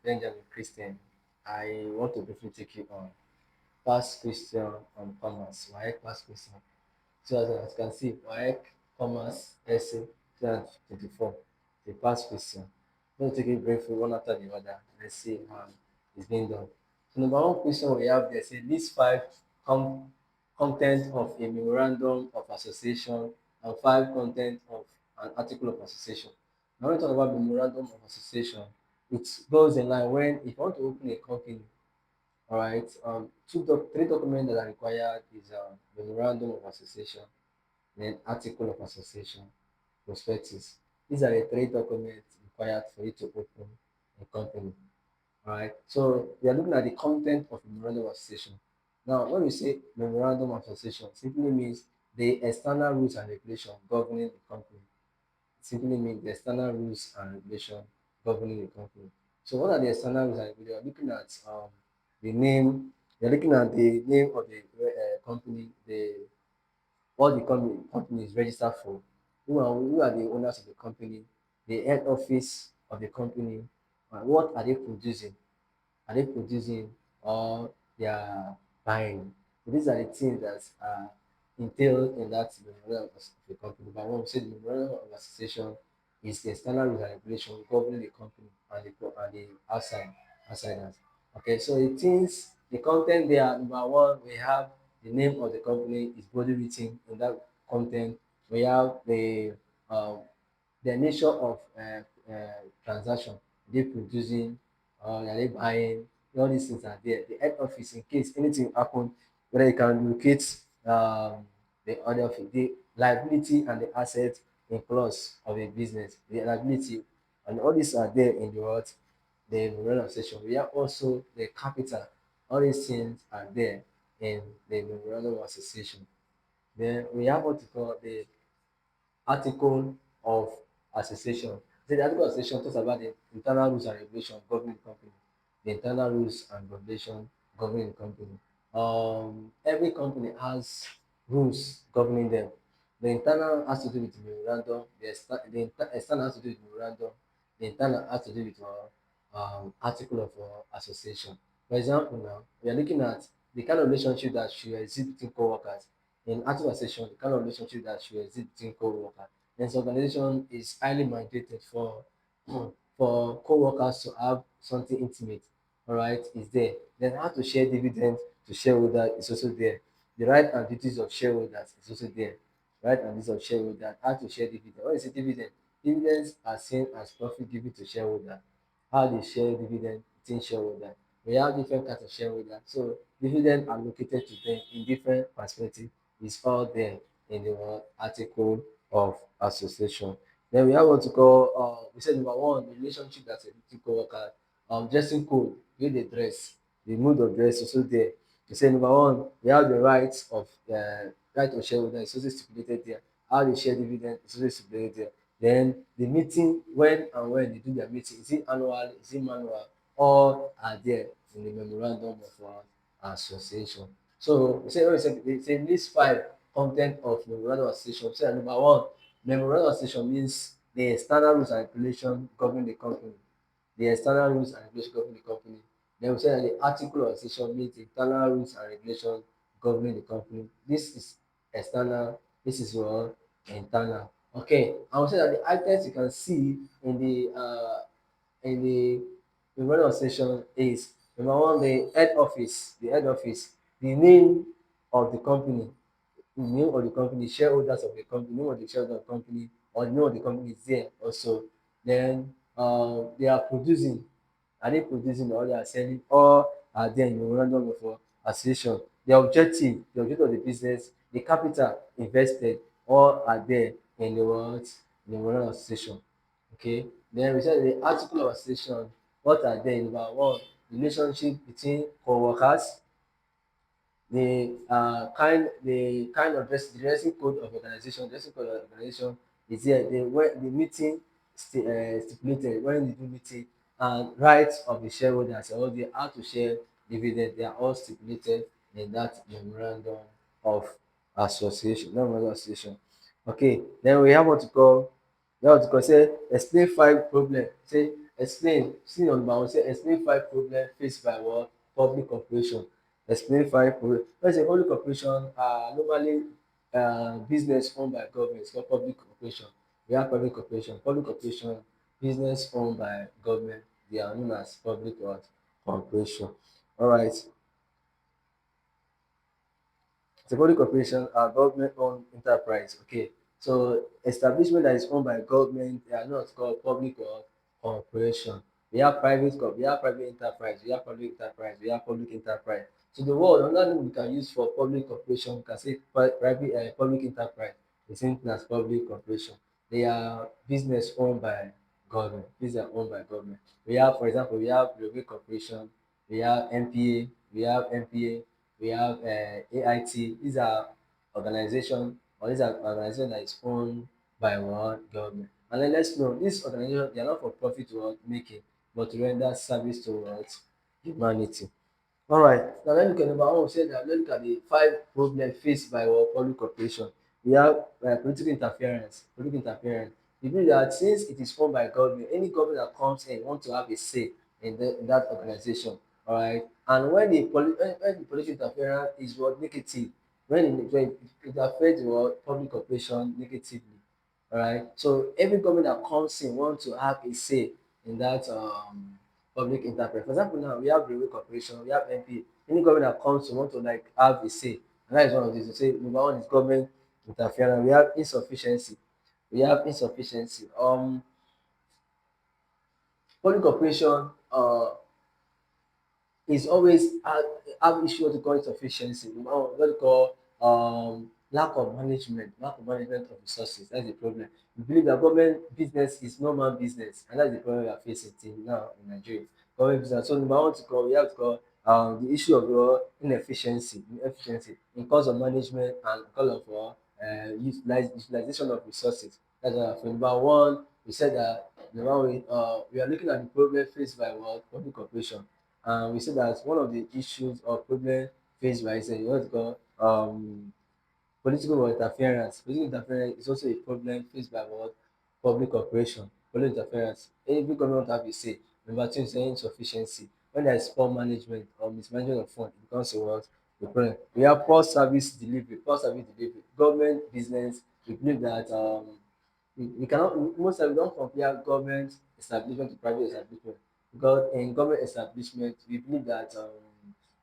Benjamin Christian. I want to briefly take you on past question on commerce, WAEC past question. So as you can see, WAEC Commerce Essay 2024, the past question. I'm going to take it briefly one after the other. Let's see how it's being done. So number one question we have there say list five com- content of a memorandum of association and five content of an article of association. Now when we talk about memorandum of association, it goes in line when if you want to open a company, all right, three documents that are required is memorandum of association, then article of association, prospectus. These are the three documents required for you to open a company. All right. So we are looking at the content of memorandum of association. Now, when we say memorandum of association, simply means the external rules and regulations governing the company. It simply means the external rules and regulations governing the company. So, what are the external rules and regulations? We are looking at the name. We are looking at the name of the company, the what the company is registered for, who are the owners of the company, the head office of the company, and what are they producing? Are they producing or they are buying? So these are the things that are entailed in that memorandum of the company. But when we say the memorandum of association is the external rules and regulations governing the company and the outsiders. Okay, so the things, the content there, number one, we have the name of the company is boldly written in that content. We have um, the nature of transaction. They producing, are they buying? All these things are there. The head office, in case anything happen, whether you can locate the other office, the liability and the asset in clause of a business, the liability, and all these are there in the what the memorandum section. We have also the capital. All these things are there in the memorandum association. Then we have what we call the article of association. So the article of association talks about the internal rules and regulations governing the company. The internal rules and regulations governing the company. Every company has rules governing them. The internal has to do with memorandum, the external has to do with memorandum, the internal has to do with article of association. For example, now we are looking at the kind of relationship that should exist between co-workers in active association, the kind of relationship that should exist between co-workers. This organization is highly mandated for co-workers to have something intimate. All right, is there. Then how to share dividends to shareholders is also there. The right and duties of shareholders is also there. Right and duties of shareholders, how to share dividends. What is a dividend? Dividends are seen as profit given to shareholders. How they share dividend between shareholders. We have different kinds of shareholders. So dividend allocated to them in different perspectives is all there in the article of association. Then we have what to call, we said number one, the relationship that's a between co-workers. Dressing code, way they dress, the mood of dress also there. We say number one, we have the right of shareholder is also stipulated there. How they share dividend is also stipulated there. Then the meeting, when they do their meeting, is it annual, is it manual, all are there in the memorandum of association. So we say list five content of memorandum of association. So number one, memorandum of association means the external rules and regulations governing the company. The external rules and regulations governing the company. Then we say that the article of association means the internal rules and regulations governing the company. This is external, this is your internal. Okay, I will say that the items you can see in the memorandum of association is number one, the head office, the name of the company, the name of the company, shareholders of the company, name of the shareholder of the company, or the name of the company is there also. Then they are producing, are they producing or they are selling, or are they in memorandum of association? The objective of the business, the capital invested, all are there in the what? In the memorandum of association. Okay. Then we said the article of association, what are they? Number one, relationship between co-workers, the kind of the dressing code of organization, is there. The meeting stipulated when you do meeting, and rights of the shareholders, or the how to share dividend, they are all stipulated in that memorandum of association. Memorandum of association. Okay, then we have what to call, say explain five problem. Say Explain. See number one, say explain five problems faced by what? Public corporation. Explain five problems. When you say public corporation are normally business owned by government. It's called public corporation. We have private corporation. Public corporation, business owned by government. They are known as public what? Corporation. All right. So public corporation are government-owned enterprise. Okay. So establishment that is owned by government, they are not called public or corporation. We have private enterprise, we have public enterprise, we have public enterprise. So the word another name we can use for public corporation, we can say private public enterprise. The same thing as public corporation. They are business owned by government. These are owned by government. We have, for example, we have railway corporation, we have NPA, we have NPA, we have AIT. These are organization or these are organization that is owned by one government. And then let's know these organizations they are not for profit or making, but to render service towards humanity. All right. Now let's look at number one. We said that let's look at the five problems faced by our public corporation. We have political interference. Political interference. We believe that since it is owned by government, any government that comes in want to have a say in that organization. All right. And when the political interference is what negative, when it affects the public corporation negatively. All right. So every government that comes in want to have a say in that public enterprise. For example, now we have railway corporation, we have NPA. Any government that comes to want to like have a say, and that is one of these. To say number one is government interference. We have insufficiency. We have insufficiency. Public corporation is always have issue what we call insufficiency, what we call lack of management of resources. That's the problem. We believe that government business is no man business, and that's the problem we are facing till now in Nigeria. Government business. So number one to call, we have to call the issue of your inefficiency in cause of management and cause of utilization of resources. That's for number one. We said that number one we are looking at the problem faced by what public corporation. We said that one of the issues or problem faced by what's it called political interference. Political interference is also a problem faced by what public corporation. Political interference. Every government have a say. Number two is insufficiency. When there is poor management or mismanagement of funds, it becomes a what a problem. We have poor service delivery. Poor service delivery. Government business. We believe that we cannot most times we don't compare government establishment to private establishment because in government establishment we believe that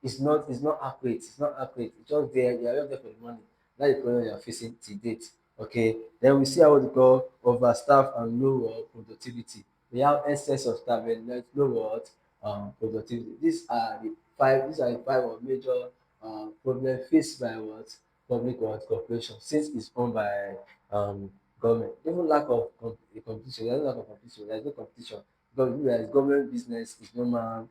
it's not accurate, it's just there, they are just there for the money. That's the problem we are facing till date. Okay, then we see how what we call overstaff and low productivity. We have excess of staff and low what productivity. These are the five of major problem faced by what public what corporation since it's owned by um government. Even lack of competition, there's no lack of competition, there's no competition because there is government business is normal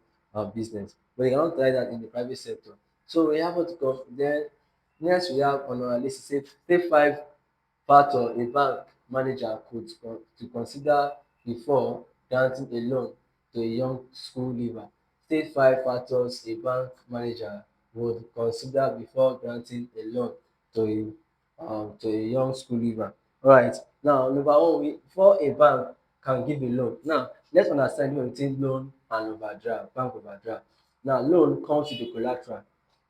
business, but you cannot try that in the private sector. So we have what to call then next we have on our list say five factor a bank manager could to consider before granting a loan to a young school leaver. State five factors a bank manager would consider before granting a loan to a young school leaver. Alright, now number one before a bank can give a loan. Now let's understand the difference between loan and overdraft, bank overdraft. Now loan comes with a collateral.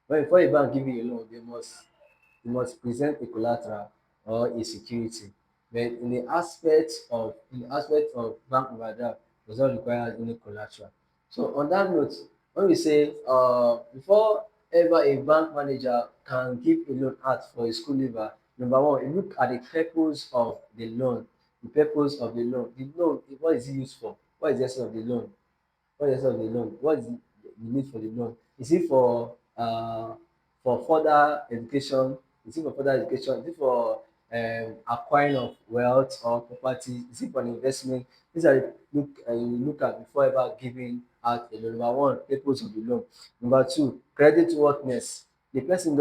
When before a bank give you a loan, you must present a collateral or a security. But in the aspect of bank overdraft does not require any collateral. So on that note, when we say before ever a bank manager can give a loan out for a school leaver, number one, you look at the purpose of the loan. The purpose of the loan. The loan, what is it used for? What is the essence of the loan? What is the essence of the loan? What is the need for the loan? Is it for further education? Is it for further education? Is it for acquiring of wealth or property? Is it for an investment? These are the you look at before ever giving out a loan. Number one, purpose of the loan. Number two, credit worthiness. The person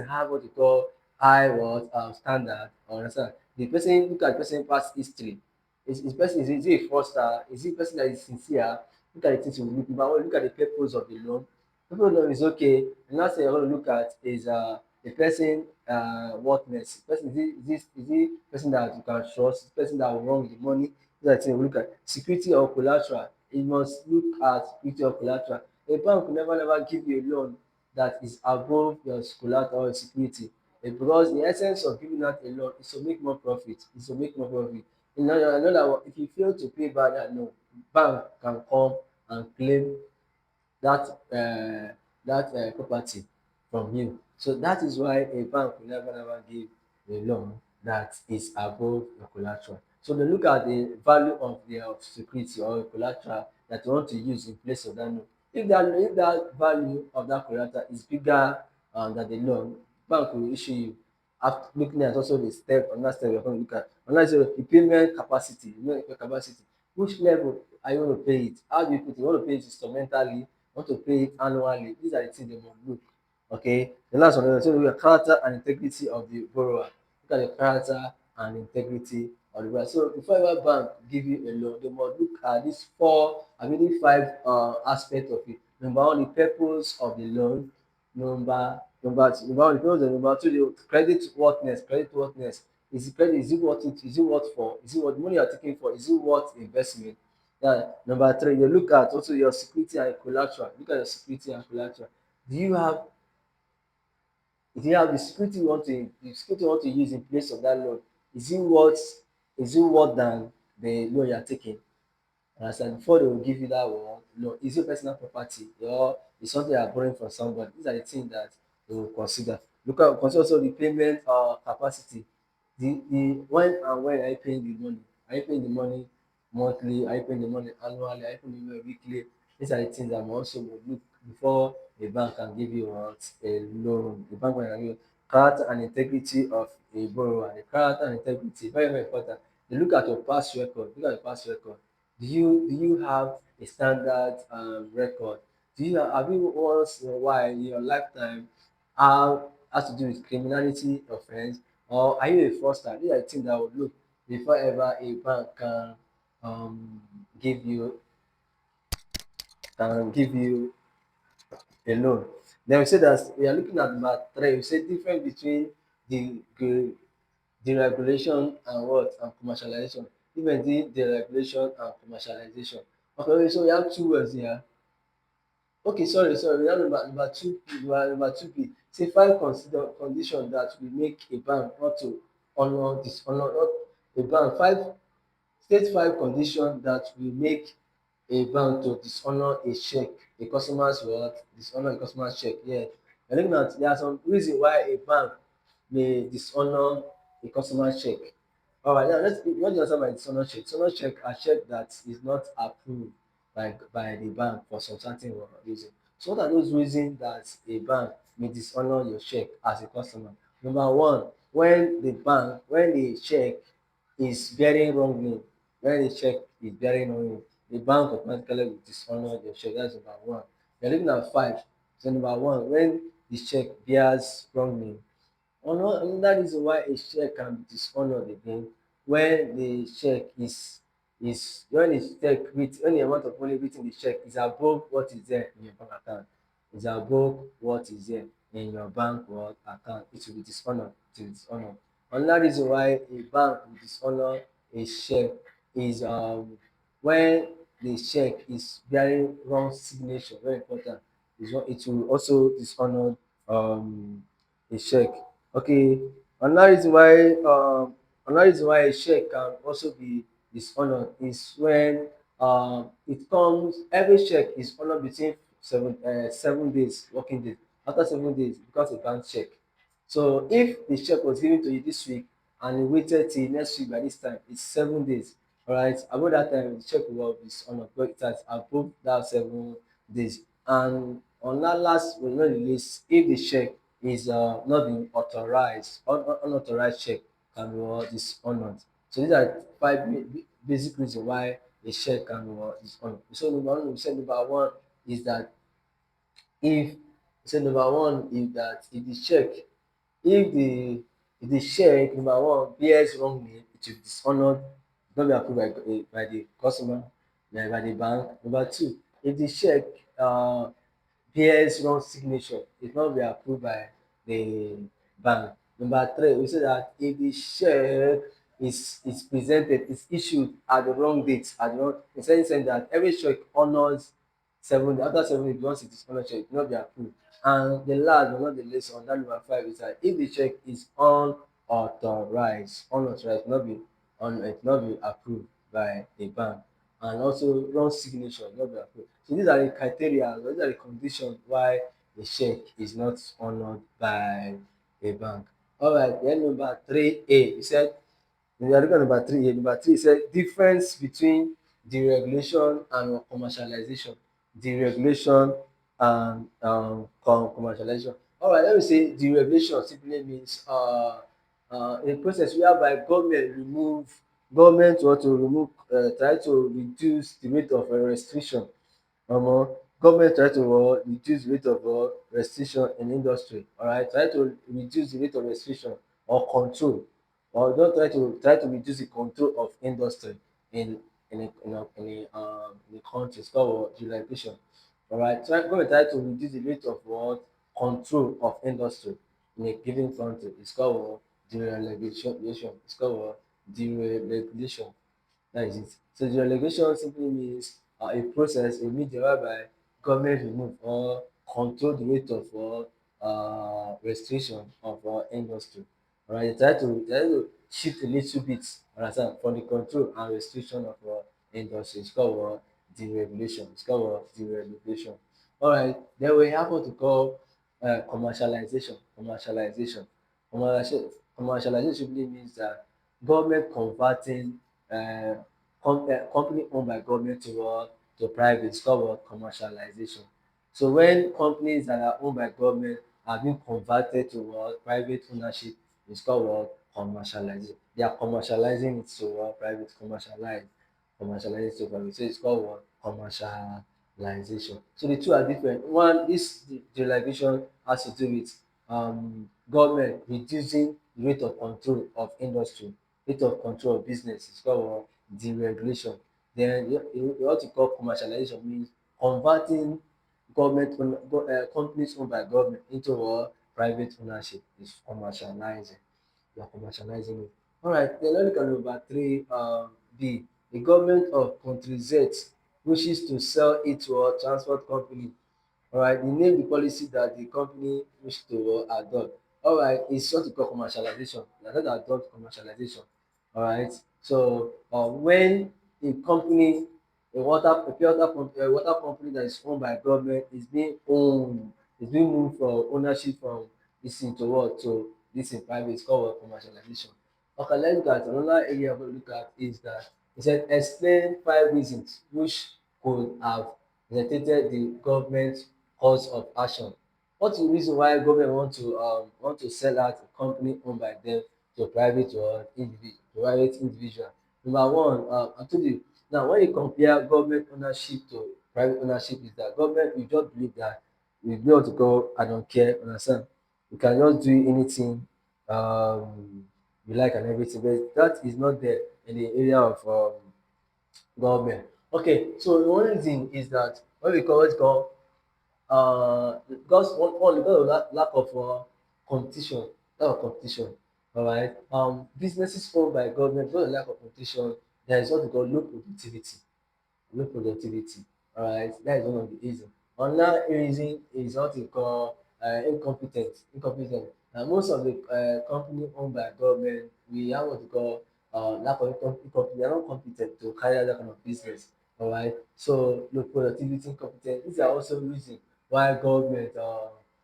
have what we call high what standard or understand? The person look at the person past history. Is he a fraudster? Is he a person that is sincere? Look at the things you look about. Look at the purpose of the loan. Purpose of the loan is okay. The last thing you're going to look at is the person worthless. Person is he person that you can trust? Person that will run with the money? These are the things we look at. Security or collateral. it must look at with your collateral. A bank will never give you a loan that is above your collateral or security. Because the essence of giving out a loan is to make more profit, is to make more profit. In other words, if you fail to pay back that loan, bank can come and claim that property from you. So that is why a bank will never give a loan that is above your collateral. So they look at the value of their security or collateral that you want to use in place of that loan. If that value of that collateral is bigger than the loan, bank will issue you. After looking at also the step, another step you're going to look at, another is the payment capacity. You know, the capacity. Which level are you going to pay it? How do you put it? You want to pay it instrumentally, want to pay it annually. These are the things they must look. Okay. The last one, so we have character and integrity of the borrower. Look at the character and integrity of the borrower. So before ever bank give you a loan, they must look at these four, I mean five aspects of it. Number one, the purpose of the loan. Number one, the purpose. Number two, the credit worthiness. Credit worthiness. Is the credit, is it worth it? Is it worth for? Is it what the money you are taking for? Is it worth investment? Yeah. Number three, you look at also your security and collateral. Look at your security and collateral. Do you have do you have the security you want to use in place of that loan? Is it worth than the loan you are taking? Understand? Before they will give you that one, is it personal property or is something you are borrowing from somebody? These are the things that they will consider. Consider also the payment capacity. The when are you paying the money? Are you paying the money monthly? Are you paying the money annually? Are you paying the money weekly? These are the things that also will look before a bank can give you a loan. The bank can give you character and integrity of a borrower. The character and integrity very important. They look at your past record. Look at your past record. Do you have a standard record? Have you once in a while in your lifetime has to do with criminality offense, or are you a fraudster? These are the things that would look before ever a bank um, give you give you a loan. Then we say that we are looking at number three. We say difference between the deregulation and what and commercialization. Difference between deregulation and commercialization. Okay, so we have two words here. Okay, sorry. We have number two P. Number two P. Say five consider conditions that will make a bank not to honor dishonor not a bank. State five conditions that will make a bank to dishonor a check, a customer's what? Dishonor a customer's check. Yeah. I think that there are some reason why a bank may dishonor a customer's check. All right, now what do you understand by dishonor check? Dishonor check are check that is not approved by the bank for some certain reason. So what are those reasons that a bank may dishonor your check as a customer? Number one, when the check is bearing wrong name, when the check is bearing wrong name, the bank automatically will dishonor your check. That's number one. You're looking at five. So number one, when the check bears wrong name, another reason why a check can be dishonored again when the check is when the check when the amount of money written in the check is above what is there in your bank account, is above what is there in your bank or account, it will be dishonored. It will be dishonored. Another reason why a bank will dishonor a check is when the check is bearing wrong signature. Very important. It will also dishonor a check. Okay, another reason why a check can also be dishonored is when it comes every check is honored between 7 days working days. After 7 days it becomes a bank check. So if the check was given to you this week and you waited till next week, by this time it's 7 days. All right, above that time the check will be dishonored but it has above that 7 days. And on that last but not the least, if the check is not being authorized, unauthorized check can be dishonored. So these are five basic reasons why a check can be dishonored. So number one, we said number one is that if number one is that if the check if the check number one bears wrong name, it will be dishonoured, not be approved by the customer, by the bank. Number two, if the check bears wrong signature, it not be approved by the bank. Number three, we say that if the check is presented, is issued at the wrong date, at the wrong, in certain sense that every check honors 7 days. After 7 days, once it is honored check, it will not be approved. And the last but not the least on that number five is that if the check is unauthorized, it will not be approved by a bank. And also wrong signature will not be approved. So these are the criteria, these are the conditions why a check is not honored by a bank. All right, then number 3A, he said, we are looking at number three here. Number three said difference between deregulation and commercialization. Deregulation and commercialization. All right, let me say deregulation simply means a process whereby government want to remove, try to reduce the rate of restriction. Government try to reduce the rate of restriction in industry. Alright, try to reduce the rate of restriction or control, or don try to reduce the control of industry in a country. It's called deregulation. Alright, government try to reduce the rate of control of industry in a given country. It's called deregulation. It's called deregulation. That is it. So the relegation simply means a process, a media whereby government remove or control the rate of restriction of industry. Alright, they try to shift a little bit, understand, from the control and restriction of industry. It's called deregulation. It's called deregulation. Alright, then we have what we call commercialization. Commercialization simply means that government converting um company owned by government to private. It's called commercialization. So when companies that are owned by government are being converted to private ownership, it's called commercialization. They are commercializing it to private, commercialize it to private. So it's called commercialization. So the two are different. One, this deregulation has to do with government reducing the rate of control of industry, rate of control of business. It's called deregulation. Then what you call commercialization means converting companies owned by government into private ownership. Is commercializing. You are commercializing it. Alright, then let's look at number three B. The government of country Z wishes to sell it to a transport company. Alright, the name the policy that the company wish to adopt. Alright, it's what we call commercialization. They are not adopt commercialization. Alright, so when a company, a pure water water company that is owned by government is being moved from ownership from this thing to what, to this thing private. It's called commercialization. Okay, let's look at another area we look at is that it said explain 5 reasons which could have necessitated the government course of action. What's the reason why government want to sell out a company owned by them to private individual? Number one, I told you, now when you compare government ownership to private ownership, is that government you just believe that you be able to go, I don't care, understand? You can just do anything you like and everything, but that is not there in the area of government. Okay, so the only thing is that what we call what's called because because of lack of competition, all right. Businesses owned by government, because of lack of competition, there is what we call low productivity. Alright, that is one of the reason. Another reason is what we call incompetent. Na most of the company owned by government, we have what we call lack of they are not competent to carry out that kind of business. Alright, so low productivity, incompetent, these are also reason why government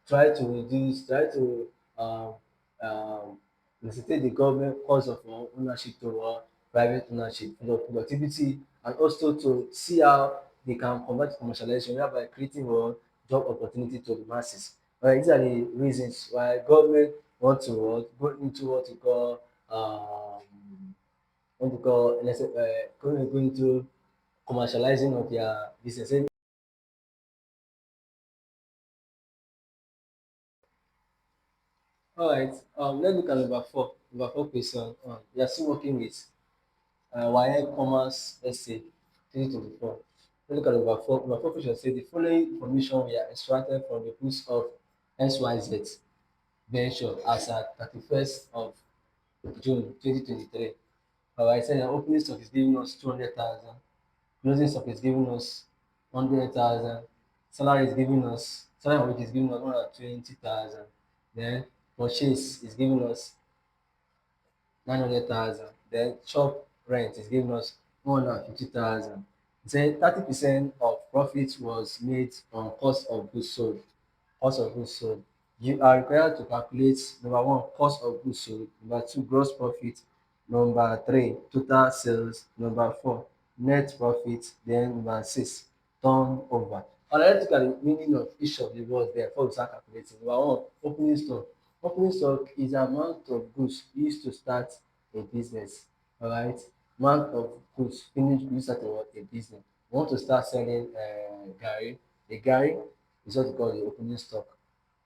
try to um necessitate the government cause of ownership to private ownership for the productivity, and also to see how they can convert commercialization whereby creating job opportunity to the masses. These are the reasons why government want to go into what we call go into commercializing of their business. Alright, let's look at number four. Number four question. We are still working with WAEC Commerce essay 2024. Let's look at number four. Number four question say the following information we are extracted from the books of XYZ venture as at 31st of June 2023. Alright, so your opening stock is giving us 200,000, closing stock is giving us 100,000, salary and wage is giving us 120,000, then purchase is giving us 900,000. Then shop rent is giving us 150,000. Say 30% of profit was made on cost of goods sold. Cost of goods sold. You are required to calculate number one, cost of goods sold, number two, gross profit, number three, total sales, number four, net profit, then number six, turnover. And let's look at the meaning of each of the words there before we start calculating. Number one, opening stock. Opening stock is the amount of goods used to start a business. Alright, amount of goods finished used to start a business. We want to start selling garri. The garri is what we call the opening stock.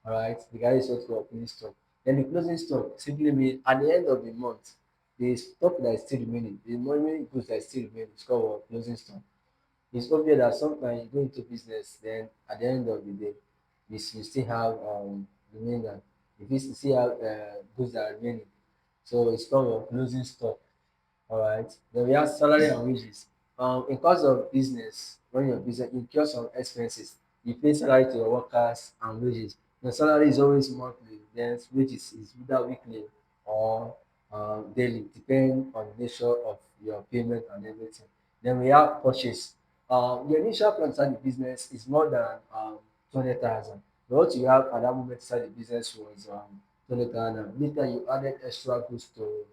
Alright, the garri is what we call opening stock. Then the closing stock simply means at the end of the month, the stock that is still remaining, the remaining goods that is still remaining is called what? Closing stock. It's obvious that sometimes you go into business, then at the end of the day, you still have remainder. If you still have goods that are remaining, so it's called your closing stock. All right. Then we have salary and wages. In course of business, when your business incurs some expenses, you pay salary to your workers and wages. Your salary is always monthly, then wages is either weekly or daily, depending on the nature of your payment and everything. Then we have purchase. Your initial plan to start the business is more than 200,000. What you have at that moment to start the business was 200,000. Later, you added extra goods to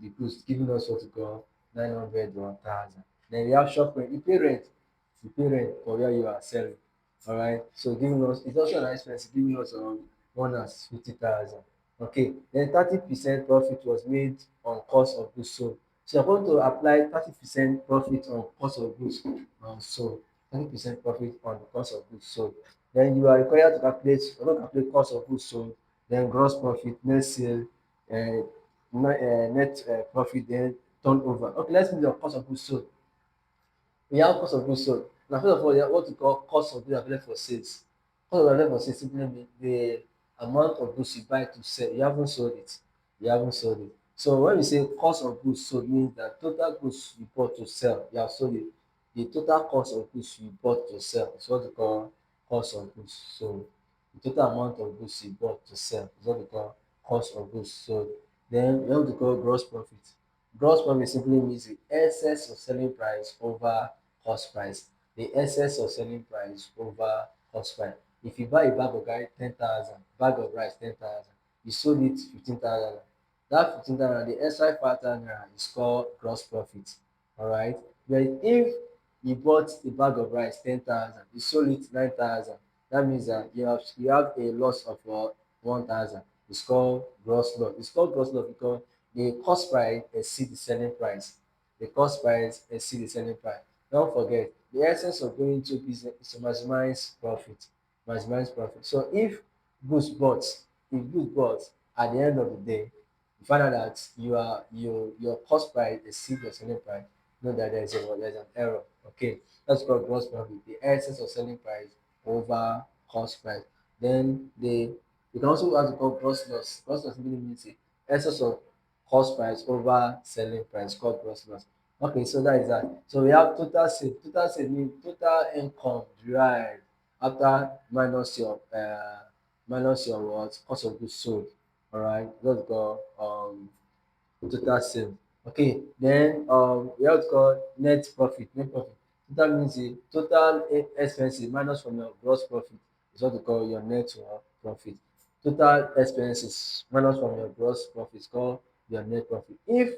the goods, giving us what we call 900 or 1,000. Then we have shop rent. You pay rent for where you are selling. All right. So giving us, it's also an expense, giving us 150,000. Okay. Then 30% profit was made on cost of goods sold. So you're going to apply 30% profit on cost of goods sold. 30% profit on the cost of goods sold. Then you are required to calculate, you're going to calculate cost of goods sold, then gross profit, net sale, uh, net profit, then turnover. Okay, let's move your cost of goods sold. We have cost of goods sold. Now, first of all, we have what we call cost of goods available for sales. Cost of available for sales simply means the amount of goods you buy to sell. You haven't sold it. You haven't sold it. So when we say cost of goods sold means that total goods you bought to sell, you have sold it. The total cost of goods you bought to sell is what we call cost of goods sold. The total amount of goods you bought to sell is what we call cost of goods sold. Then we have what we call gross profit. Gross profit simply means the excess of selling price over cost price. The excess of selling price over cost price. If you buy a bag of rice 10,000, bag of rice 10,000, you sold it 15,000. That 15,000, the extra 5,000 naira is called gross profit. Alright. But if you bought a bag of rice 10,000, you sold it 9,000, that means that you have a loss of 1,000. It's called gross loss. It's called gross loss because the cost price exceed the selling price. The cost price exceed the selling price. Don't forget, the essence of going into business is to maximize profit. Maximize profit. So if goods bought, if goods bought at the end of the day, you find out that your cost price exceed your selling price, know that there's an error. Okay, that's called gross profit. The essence of selling price over cost price. Then you can also have to call gross loss. Gross loss simply means the essence of cost price over selling price called gross loss. Okay, so that is that. So we have total sale. Total sale means total income derived after minus your what cost of goods sold. All right, let's go total sale. Okay, then we have to call net profit. Net profit. Total means the total expenses minus from your gross profit is what we call your net profit. Total expenses minus from your gross profit is called your net profit. If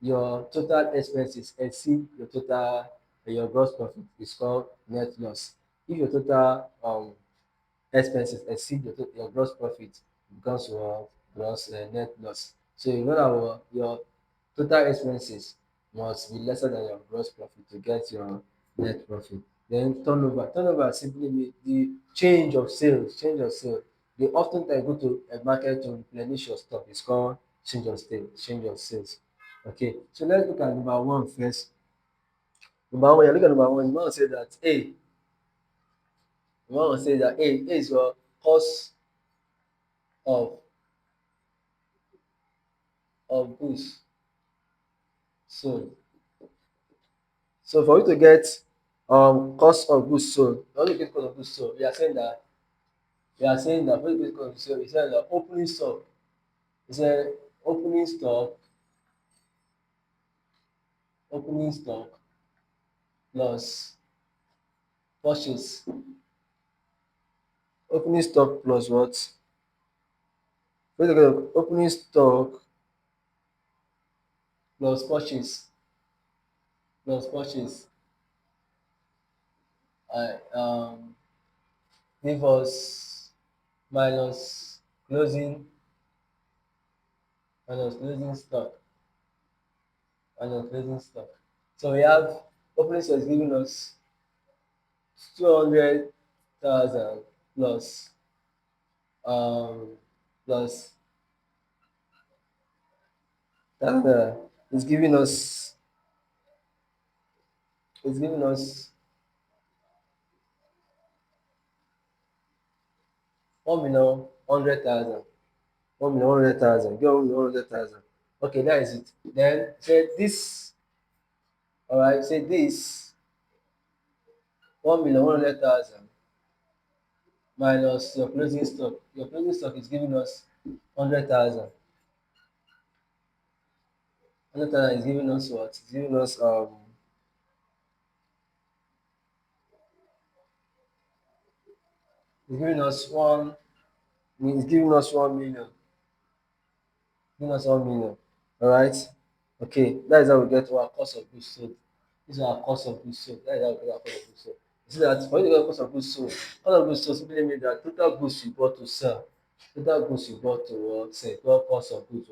your total expenses exceed your gross profit, it's called net loss. If your total expenses exceed your gross profit, it becomes your gross net loss. So you know that your total expenses must be lesser than your gross profit to get your net profit. Then turnover. Turnover simply means the change of sales. Change of sales. They often time go to a market to replenish your stock. It's called change of sales. Change of sales. Okay. So let's look at number one first. Number one, you look at number one. You want to say that A is your cost of goods. sold. So for you to get cost of goods sold, for you to get cost of goods sold, we are saying that for you to get cost of goods sold, we said that opening stock, we said opening stock, opening stock plus purchase, opening stock plus what? For you to get opening stock plus purchase, plus purchase, give us minus closing, minus closing stock, minus closing stock. So we have opening stock is giving us 200,000 plus um plus that is giving us, is giving us 1,100,000. 1,100,000. Give 1,100,000. Okay, that is it. Then say this, all right, say this 1,100,000 minus your closing stock. Your closing stock is giving us 100,000. 100,000 is giving us what? It's giving us it's giving us one, it's giving us 1 million. Giving us 1 million. All right. Okay, that is how we get our cost of goods sold. This is our cost of goods sold. That is how we get our cost of goods sold. You see that for you to get cost of goods sold, cost of goods sold simply means that total goods you bought to sell, total goods you bought to sell, total cost of goods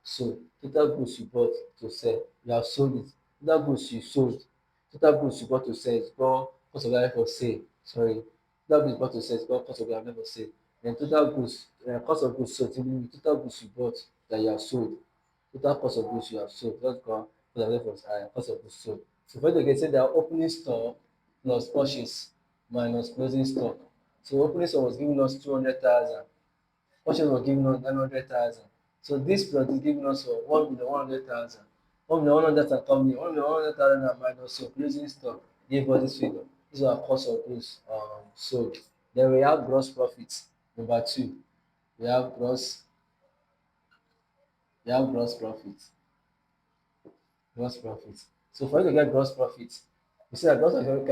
sold, total goods you bought to sell, you have sold it. Total goods you sold, total goods you bought to sell is called cost of value for sale. Sorry, total goods you bought to sell is called cost of value for sale. Then total goods, cost of goods sold simply means total goods you bought that you have sold, total cost of goods you have sold. That's called cost of value for cost of goods sold. So for you to get say that opening stock plus purchase minus closing stock. So opening stock was giving us 200,000, purchase was giving us 900,000. So this plot is giving us 1,100,000. 1,100,000 coming, 1,100,000 minus your closing stock give us this figure. This is our cost of goods sold. Then we have gross profit. Number two, we have gross, we have gross profit. Gross profit. So for you to get gross profit, you see that gross profit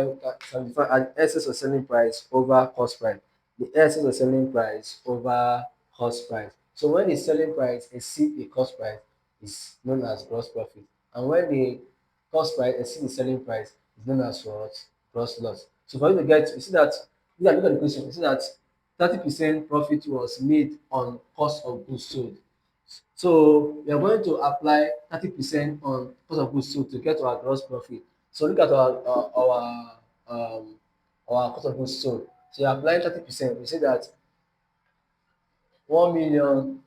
can be defined as excess of selling price over cost price. The excess of selling price over cost price. So when the selling price exceed the cost price is known as gross profit. And when the cost price exceed the selling price is known as what? Gross loss. So for you to get, you see that, look at the question, you see that 30% profit was made on cost of goods sold. So we are going to apply 30% on cost of goods sold to get our gross profit. So look at our cost of goods sold. So you apply 30%. We say that 1 million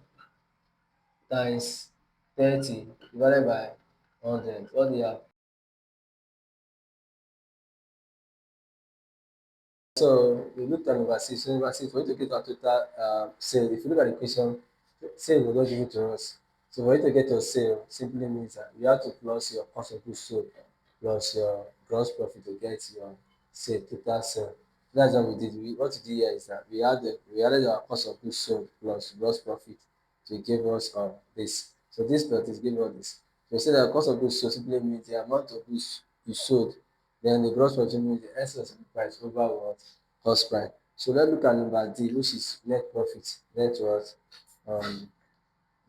times 30 divided by 100. What do you have? So we looked at number six. So number six, for you to get our total sale, if you look at the question, sale will not give it to us. So for you to get your sale, simply means that you have to plus your cost of goods sold plus your gross profit to get your sale, total sale. That's what we did. What we did here is that we added our cost of goods sold plus gross profit to give us this. So this plus is giving us this. So we say that cost of goods sold simply means the amount of goods you sold, then the gross profit means the excess of the price over what? Cost price. So let's look at number D, which is net profit. Net what? Um,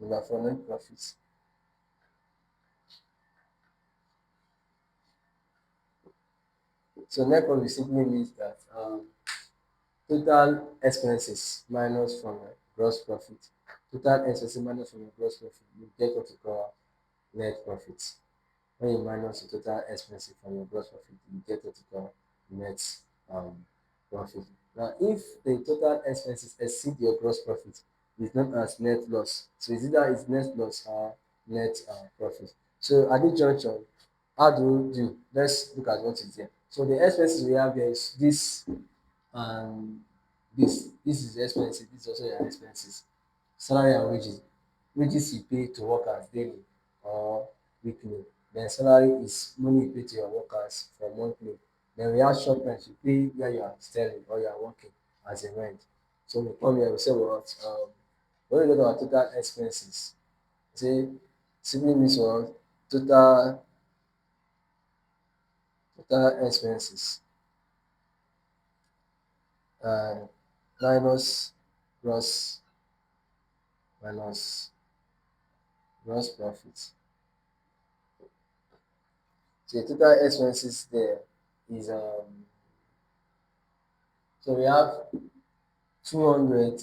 Number four, net profit. So net profit simply means that total expenses minus from gross profit. Total expenses minus from your gross profit, you get what you call net profit. When you minus the total expenses from your gross profit, you get what you call net um, profit. Now, if the total expenses exceed your gross profit, it's known as net loss. So it's either it's net loss or net profit. So at this junction, how do we do? Let's look at what is there. So the expenses we have here is this and this. This is the expenses. This is also your expenses. Salary and wages. Wages you pay to workers daily or weekly. Then salary is money you pay to your workers for monthly. Then we have short rent, you pay where you are staying or you are working as a rent. So we come here, we say what when we look at our total expenses, say simply means what total expenses uh, minus gross minus gross profit. So the total expenses there is so we have 200,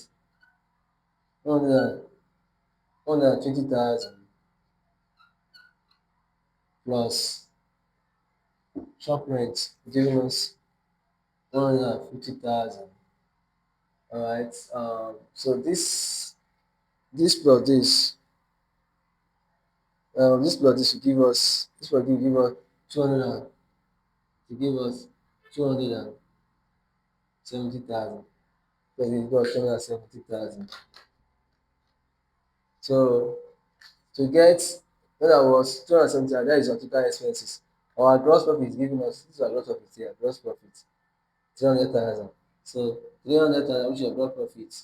120,000 plus shop rent giving us 150,000. All right. So this plus this will give us this will give us 200 to give us 270,000. Because it got 270,000. So to get when I was 270,000, that is our total expenses. Our gross profit is giving us this is our gross profit here, gross profit 300,000. So 300,000 which is your gross profit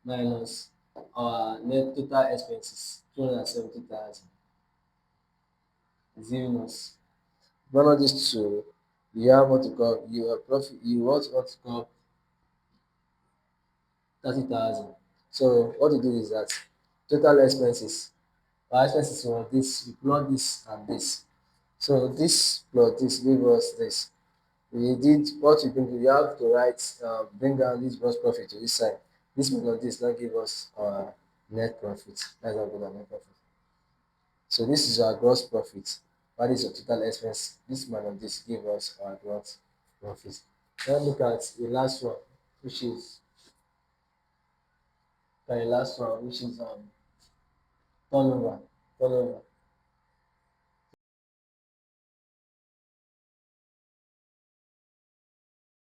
minus our net total expenses 270,000 is giving us. One of these two, you have what you call your profit. You what you call 30,000. So what you do is that total expenses. Our expenses were this. We plot this and this. So this plus this give us this. We did what we bring. We have to write bring down this gross profit to this side. This minus this now give us our net profit. That's how we get our net profit. So this is our gross profit. That is your total expense. This minus this give us our gross profit. Now look at the last one, which is the last one, which is turnover. Turnover.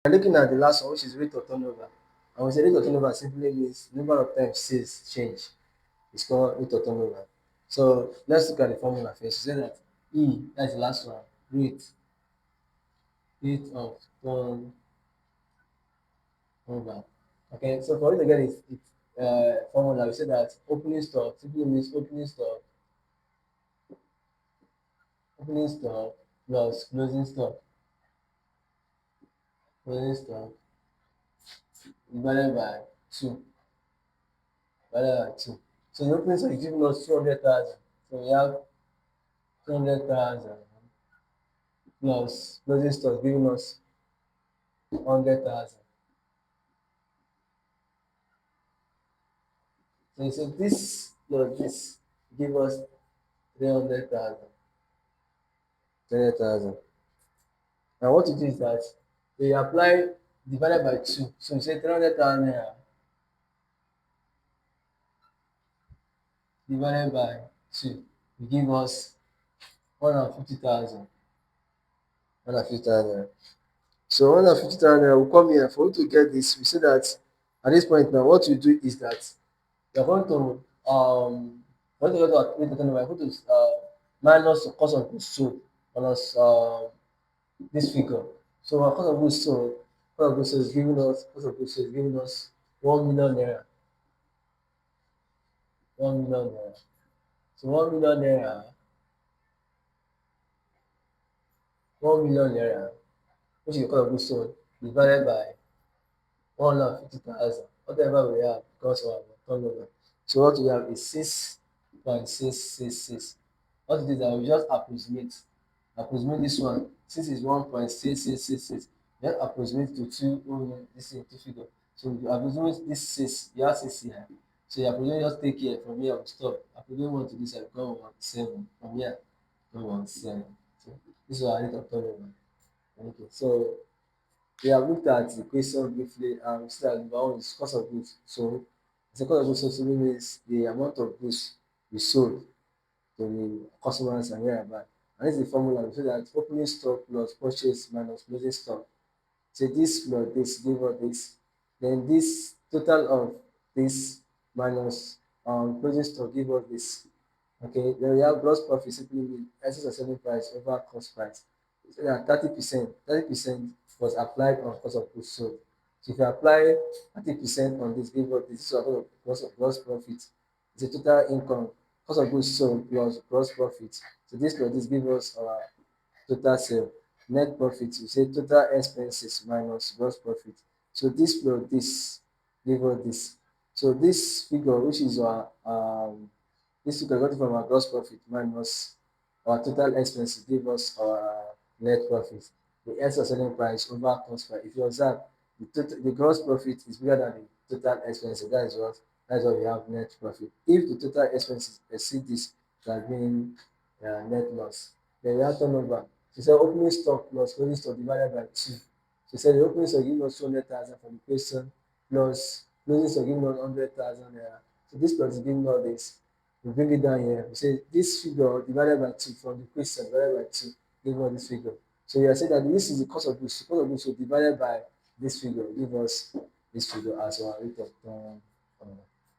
We're looking at the last one, which is rate of turnover. And we say rate of turnover simply means number of times sales change. It's called rate of turnover. So let's look at the formula first. We say that E, that's the last one, rate of turnover. Okay, so for you to get it formula, we say that opening stock simply means opening stock plus closing stock divided by 2, divided by 2. So the opening stock is giving us 200,000. So we have 200,000 plus closing stock giving us 100,000. So you say this plus this give us 300,000. 300,000. And what you do is that we apply divided by 2. So you say 300,000 naira divided by 2 will give us 150,000. 150,000. So 150,000 naira will come here. For you to get this, we say that at this point now, what you do is that you're going to when you go to create a turnover, you're going to minus the cost of goods sold minus this figure. So our cost of goods sold is giving us 1 million naira. 1 million naira. So 1 million naira, 1 million naira, which is the cost of goods sold divided by 150,000, whatever we have because of our turnover. So what we have is 6.666. What it is that we just approximate this one. Since it's 1.6666, just approximate to two this is two figure. So you approximate this six, you have six here. So you approximate just take here from here, we stop. Approximate one to this side, become 1.7. From here, become 1.7. So this is our rate of turnover. Okay, so we have looked at the question briefly and we see that number one is cost of goods. So the cost of goods also means the amount of goods we sold to the customers and wherever. And this is the formula. We say that opening stock plus purchase minus closing stock. So this plus this give us this. Then this total of this minus closing stock give us this. Okay, then we have gross profit simply mean excess of selling price over cost price. So that 30% was applied on cost of goods sold. So if you apply 30% on this, give us this is our gross profit. It's a total income, cost of goods sold plus gross profit. So this plus this give us our total sale. Net profit, we say total expenses minus gross profit. So this plus this give us this. So this figure, which is our this figure got from our gross profit minus our total expenses give us our net profit. The extra selling price over cost price. If you observe, the gross profit is bigger than the total expenses. That is what we have net profit. If the total expenses exceed this, it has been net loss. Then we have turnover. She said opening stock plus closing stock divided by 2. She said the opening stock give us 200,000 for the question plus closing stock give us 100,000 naira. So this plus is giving us this. We bring it down here. We say this figure divided by 2 from the question divided by 2 give us this figure. So we are saying that this is the cost of goods. Cost of goods so divided by this figure give us this figure as our rate of turn.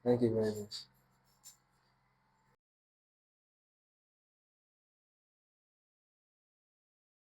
Thank you very much.